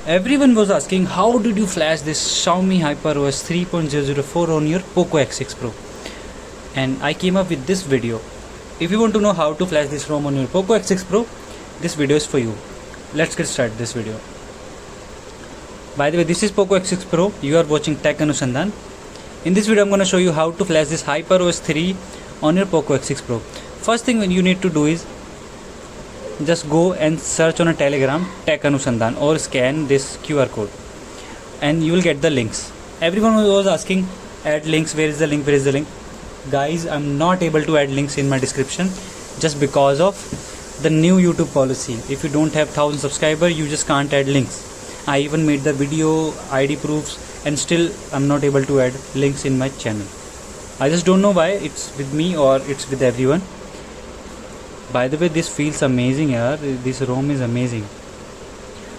Everyone was asking how did you flash this Xiaomi HyperOS 3.004 on your Poco X6 Pro, and I came up with this video. If you want to know how to flash this ROM on your Poco X6 Pro, this video is for you. Let's get started this video. By the way, this is Poco X6 Pro. You are watching Tech Anusandhan. In this video I'm going to show you how to flash this HyperOS 3 on your Poco X6 Pro. First thing you need to do is just go and search on a Telegram Tech Anusandhan or scan this QR code and you will get the links. Everyone was asking add links, where is the link, where is the link? Guys, I'm not able to add links in my description just because of the new YouTube policy. If you don't have 1000 subscribers, you just can't add links. I even made the video, ID proofs, and still I'm not able to add links in my channel. I just don't know why it's with me or it's with everyone. By the way, this feels amazing yaar. This ROM is amazing.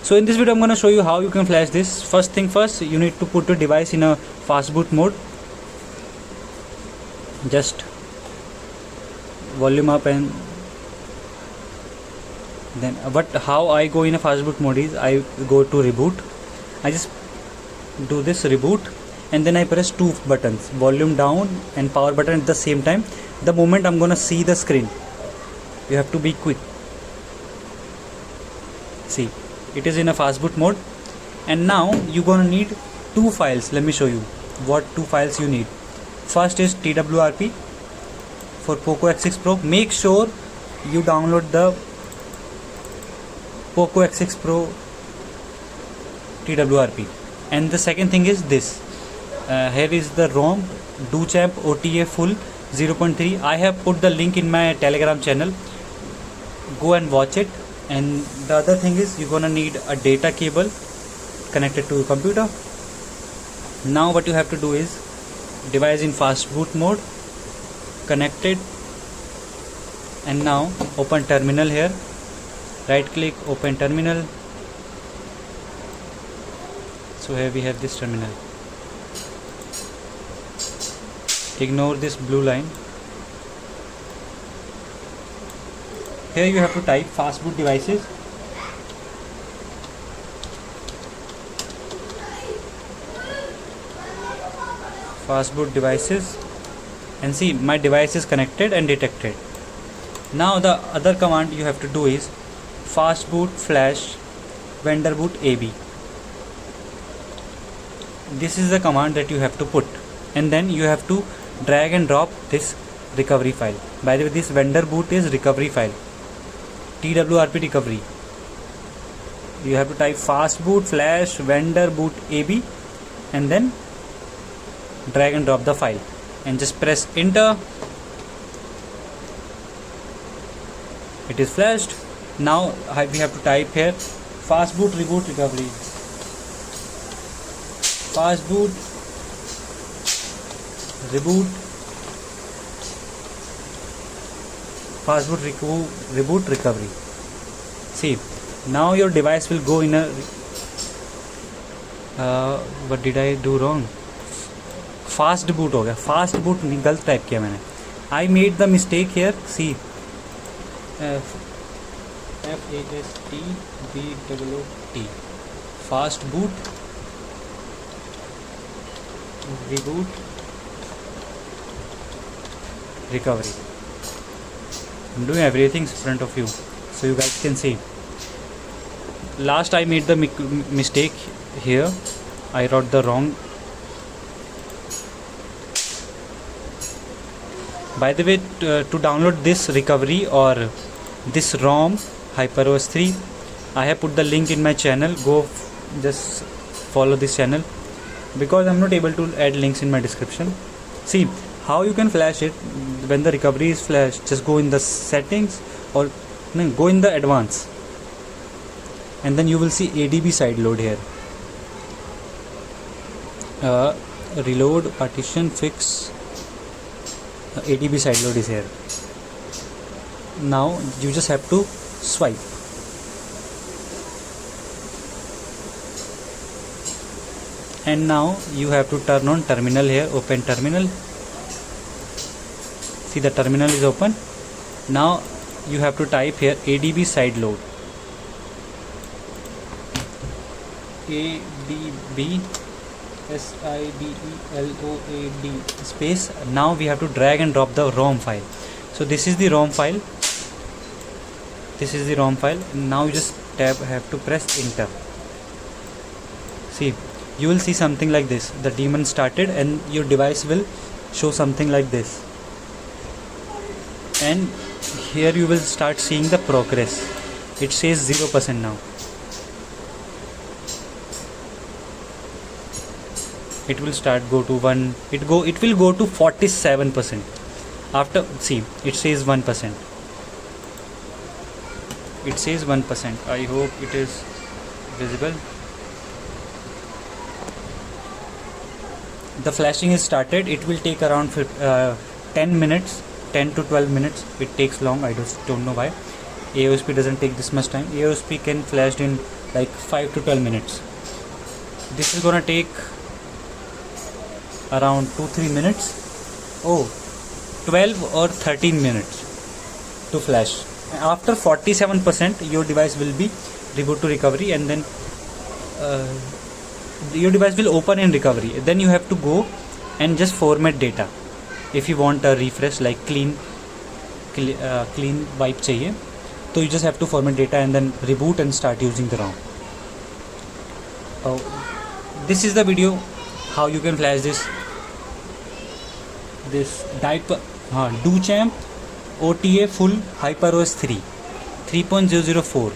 So in this video I'm going to show you how you can flash this. First thing first, you need to put your device in a fast boot mode. Just volume up, and then how I go in a fast boot mode is I go to reboot. I just do this reboot and then I press two buttons, volume down and power button at the same time. The moment I'm gonna see the screen, you have to be quick. See, it is in a fast boot mode, and now you're gonna need two files. Let me show you what two files you need. First is TWRP for Poco X6 Pro. Make sure you download the Poco X6 Pro TWRP. And the second thing is this. Here is the ROM DoChamp OTA Full 0.3. I have put the link in my Telegram channel. Go and watch it. And the other thing is you're gonna need a data cable connected to your computer. Now what you have to do is device in fast boot mode, connected, and now open terminal here. Right click, open terminal. So here we have this terminal. Ignore this blue line. Here you have to type fast boot devices. Fast boot devices, and see my device is connected and detected. Now the other command you have to do is fast boot flash vendor boot AB. This is the command that you have to put, and then you have to drag and drop this recovery file. By the way, this vendor boot is recovery file, TWRP recovery. You have to type fast boot flash vendor boot AB and then drag and drop the file and just press enter. It is flashed. Now we have to type here fast boot reboot recovery. Fast boot reboot, fast boot reboot recovery. See, now your device will go in a what did I do wrong? Fast boot हो गया. Fast boot गलत type किया मैंने. I made the mistake here. See FASTBOOT fast boot reboot recovery. I'm doing everything in front of you so you guys can see. Last I made the mistake here. I wrote the wrong. By the way, to download this recovery or this ROM HyperOS 3, I have put the link in my channel. Go just follow this channel because I'm not able to add links in my description. See how you can flash it when the recovery is flashed. Just go in the settings or go in the advanced, and then you will see ADB side load here. Reload partition fix. ADB side load is here. Now you just have to swipe. And now you have to turn on terminal here. Open terminal. See, the terminal is open. Now you have to type here ADB side load. SIDELOAD space. Now we have to drag and drop the ROM file. So this is the ROM file. Now you just have to press enter. See, you will see something like this. The daemon started and your device will show something like this, and here you will start seeing the progress. It says 0% now. It will start go to 1. It will go to 47%. After, see, it says 1%. It says 1%. I hope it is visible. The flashing is started. It will take around 10 minutes, 10 to 12 minutes. It takes long. I just don't know why. AOSP doesn't take this much time. AOSP can flash in like 5 to 12 minutes. This is gonna take around 2-3 minutes. 12 or 13 minutes to flash. After 47%, your device will be reboot to recovery, and then your device will open in recovery. Then you have to go and just format data. If you want a refresh, like clean wipe चाहिए, so you just have to format data and then reboot and start using the ROM. This is the video how you can flash this DoChamp OTA full HyperOS 3.004.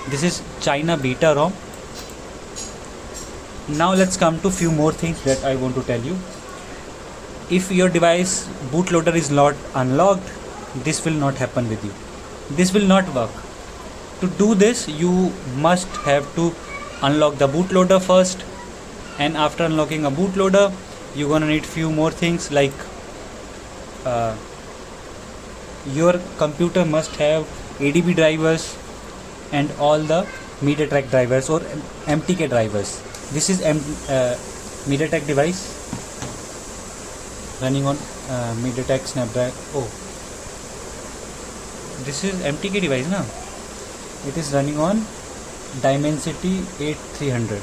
This is China beta ROM. Now let's come to few more things that I want to tell you. If your device bootloader is not unlocked, this will not happen with you. This will not work. To do this, you must have to unlock the bootloader first, and after unlocking a bootloader, you're gonna need few more things like your computer must have ADB drivers and all the MediaTek drivers or MTK drivers. This is MediaTek device running on MediaTek Snapdragon. This is MTK device ना? It is running on Dimensity 8300.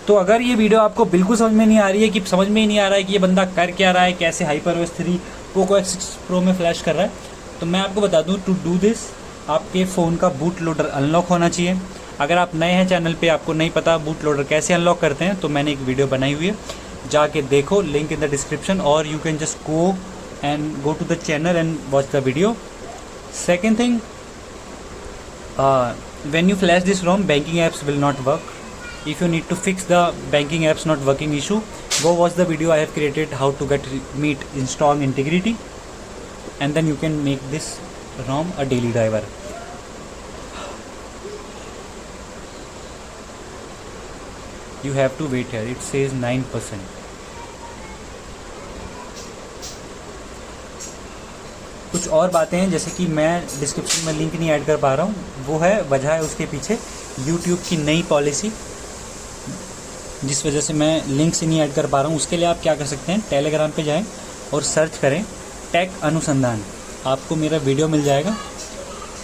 तो अगर ये video आपको बिल्कुल समझ में नहीं आ रही है, कि समझ में ही नहीं आ रहा है कि ये बंदा कर क्या रहा है, कैसे HyperOS 3 Poco X6 Pro में फ्लैश कर रहा है, तो मैं आपको बता दूं, टू डू दिस आपके फ़ोन का बूट लोडर अनलॉक होना चाहिए. अगर आप नए हैं चैनल पे, आपको नहीं पता बूट लोडर कैसे अनलॉक करते हैं, तो मैंने एक वीडियो बनाई हुई है, जाके देखो, लिंक इन द डिस्क्रिप्शन, और you can just go to the channel and watch the video. Second thing, when you flash this ROM, banking apps will not work. If you need to fix the banking apps not working issue, go watch the video I have created how to meet strong integrity, and then you can make this ROM a daily driver. You have to wait here. It says 9%. कुछ और बातें हैं, जैसे कि मैं description में link नहीं add कर पा रहा हूँ, वो है वजह है उसके पीछे YouTube की नई पॉलिसी, जिस वजह से मैं लिंक्स नहीं ऐड कर पा रहा हूँ. उसके लिए आप क्या कर सकते हैं, टेलीग्राम पे जाएं और सर्च करें टेक अनुसंधान, आपको मेरा वीडियो मिल जाएगा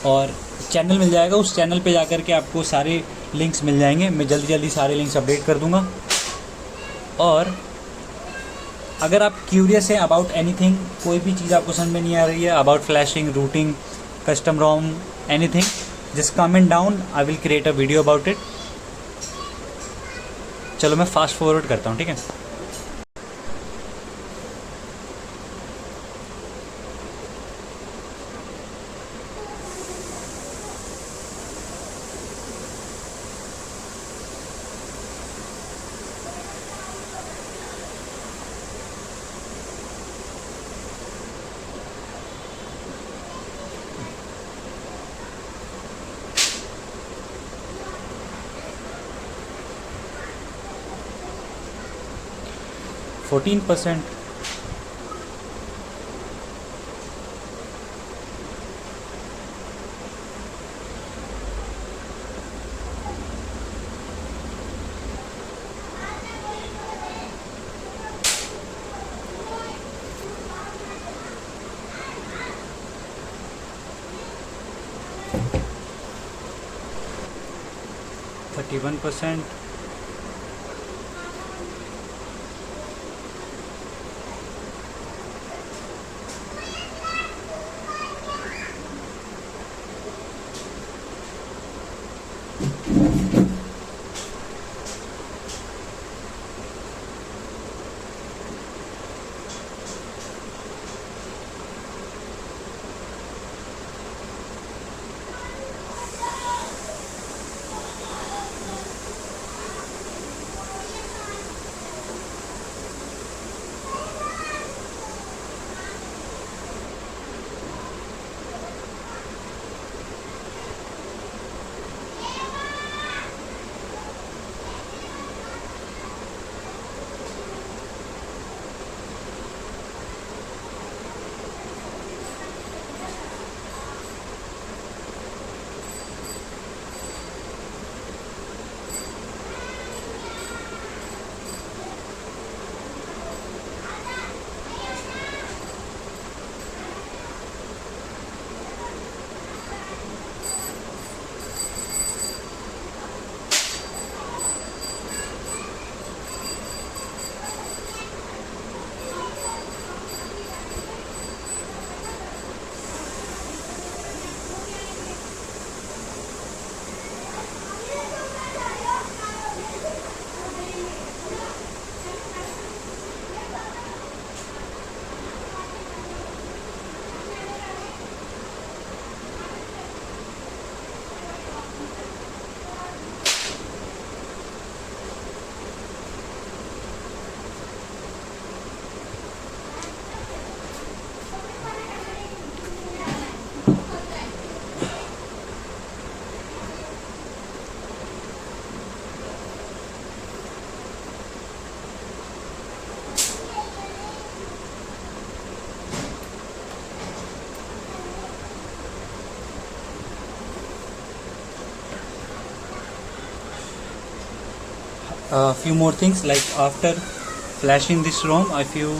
और चैनल मिल जाएगा. उस चैनल पे जाकर के आपको सारे लिंक्स मिल जाएंगे. मैं जल्दी सारे लिंक्स अपडेट कर दूंगा. और अगर आप क्यूरियस हैं अबाउट एनीथिंग, कोई भी चीज़ आपको समझ में नहीं आ रही है about flashing, routing, custom ROM, anything, just comment down, I will create a video about it. चलो मैं फास्ट फॉरवर्ड करता हूँ, ठीक है. %14. 91%. A few more things, like after flashing this ROM, if you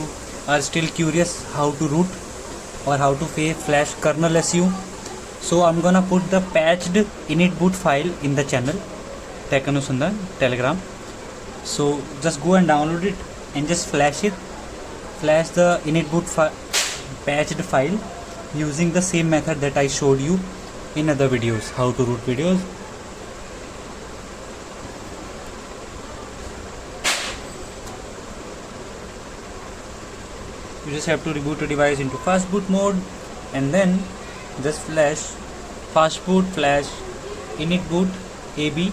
are still curious how to root or how to flash kernel SU, so I'm gonna put the patched init boot file in the channel Tech Anusandhan Telegram. So just go and download it and just flash the init boot patched file using the same method that I showed you in other videos, how to root videos. You just have to reboot the device into fast boot mode and then just flash fast boot flash init boot AB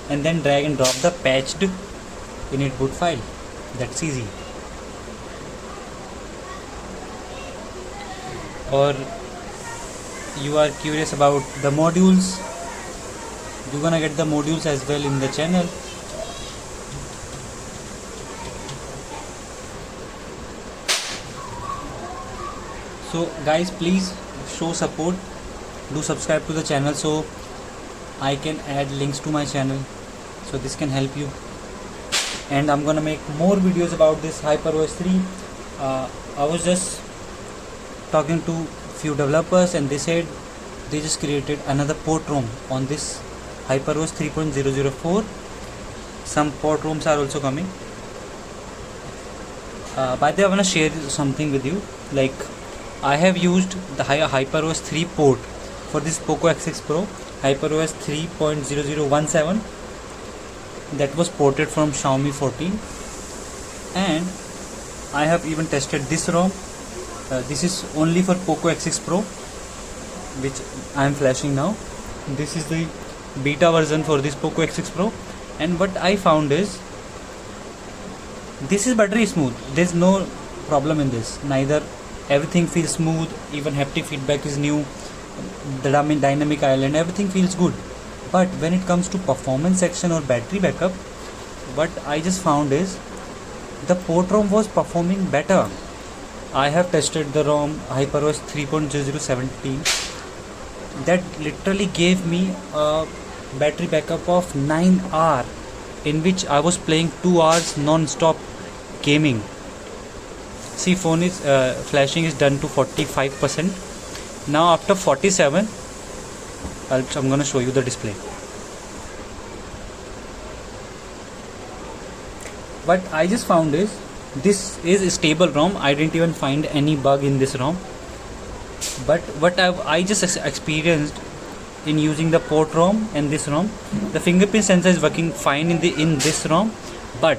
and then drag and drop the patched init boot file. That's easy. Or you are curious about the modules, you're gonna get the modules as well in the channel. So guys, please show support, do subscribe to the channel so I can add links to my channel, so this can help you. And I'm gonna make more videos about this HyperOS 3. I was just talking to few developers and they said they just created another port ROM on this HyperOS 3.004. Some port ROMs are also coming. By the way, I wanna share something with you. Like, I have used the HyperOS 3 port for this Poco X6 Pro, HyperOS 3.0017, that was ported from Xiaomi 14, and I have even tested this ROM. This is only for Poco X6 Pro, which I am flashing now. This is the beta version for this Poco X6 Pro, and what I found is this is buttery smooth. There's no problem in this. Neither everything feels smooth, even haptic feedback is new, the dynamic island, everything feels good. But when it comes to performance section or battery backup, what I just found is the port ROM was performing better. I have tested the ROM HyperOS 3.0017 that literally gave me a battery backup of 9 hours, in which I was playing 2 hours non-stop gaming. See, phone is flashing is done to 45%. Now after 47, I'm gonna show you the display. what I just found is this is a stable ROM. I didn't even find any bug in this ROM. But what I just experienced in using the port ROM and this ROM, the fingerprint sensor is working fine in this ROM. But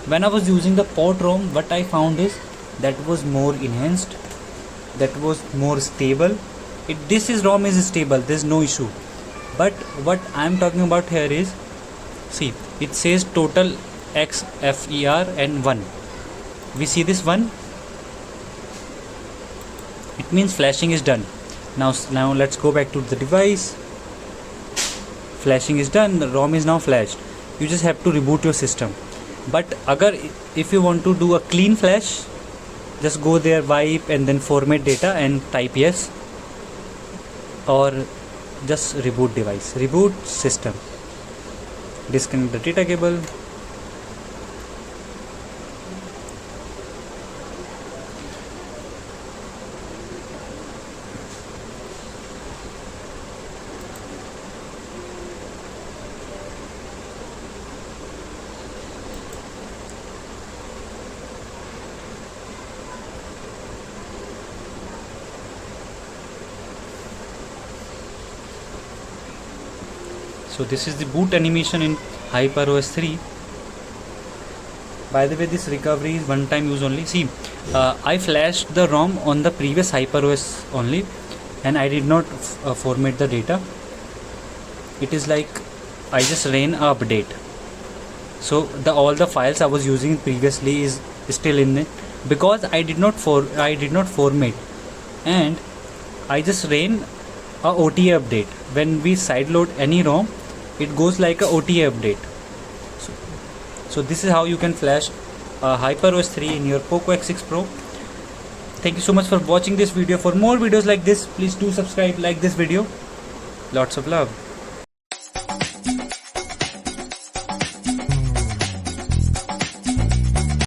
when I was using the port ROM, what I found is that was more enhanced, that was more stable. This ROM is stable, there's no issue. But what I'm talking about here is, see, it says total XFER and 1. We see this 1, it means flashing is done. Now let's go back to the device. Flashing is done, the ROM is now flashed. You just have to reboot your system. But if you want to do a clean flash, just go there, wipe and then format data and type yes, or just reboot device, reboot system, disconnect the data cable. So this is the boot animation in HyperOS 3. By the way, this recovery is one time use only. See, I flashed the ROM on the previous HyperOS only, and I did not format the data. It is like I just ran an update. So all the files I was using previously is still in it, because I did not format, and I just ran a OTA update. When we sideload any ROM, it goes like a OTA update. So this is how you can flash HyperOS 3 in your POCO X6 Pro. Thank you so much for watching this video. For more videos like this, please do subscribe, like this video. Lots of love.